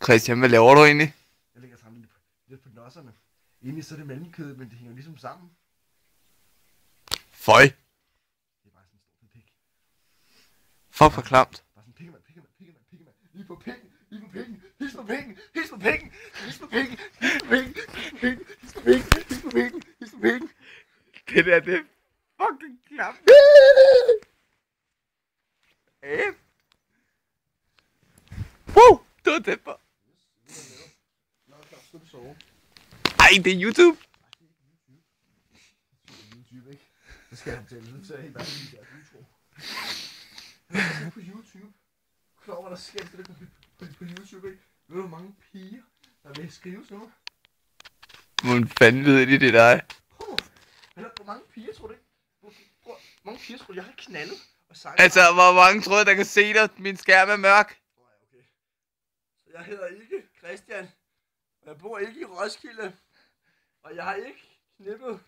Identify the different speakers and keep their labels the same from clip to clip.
Speaker 1: Christian, hvad laver du egentlig?
Speaker 2: Jeg lægger sammen lidt på nosserne. Egentlig så er det malmekødet, men det hænger ligesom sammen.
Speaker 1: Føj.
Speaker 2: Det er bare sådan en stor pik.
Speaker 1: Fuck for klamt.
Speaker 2: Bare sådan pikkemand. Lige på pikken. Hils på pikken.
Speaker 1: Det der, det er fucking klamt. Det var tæt på. Ej, det er YouTube.
Speaker 2: YouTube, ikke? Så skal jeg fortælle, så er helt bare lige deres intro. På YouTube. Klar, hvad der sker på YouTube, ikke? Ved du, hvor mange piger, der vil skrive sådan noget?
Speaker 1: Hvordan fanden ved I det er dig?
Speaker 2: Hvor mange piger tror du ikke? Hvor mange piger tror du, jeg har knaldet og sagt?
Speaker 1: Altså, hvor mange tror jeg, der kan se dig? Min skærm er mørk.
Speaker 2: Okay. Så jeg hedder ikke Christian. Og jeg bor ikke i Roskilde. Og jeg har ikke knippet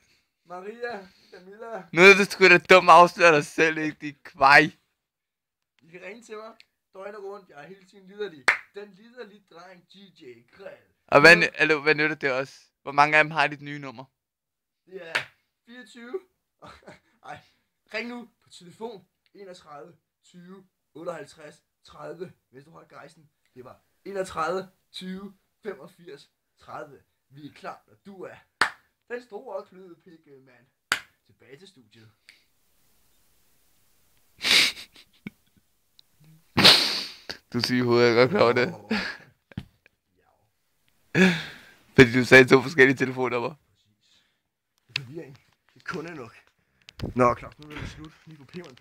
Speaker 2: Maria, Camilla.
Speaker 1: Nu er det sgu da dumt at afsløre dig selv, ikke? De kvej.
Speaker 2: I kan ringe til mig døgnet rundt. Jeg er hele tiden liderlig. Den liderlige dreng DJ Grill.
Speaker 1: Og hvad nytter det også? Hvor mange af dem har dit nye nummer?
Speaker 2: Det er 24. Ej, ring nu på telefon 31 20 58 30, hvis du har gejsten. Det var 31 20 85 30. Vi er klar, når du er den store klødepik, mand. Tilbage til studiet.
Speaker 1: Du siger i hovedet, jeg er godt klar over det. Fordi du sagde 2 forskellige telefonnummer.
Speaker 2: Det er forvirring. Det kun er nok. Nå, klart, nu er det slut. Lige på pingeren.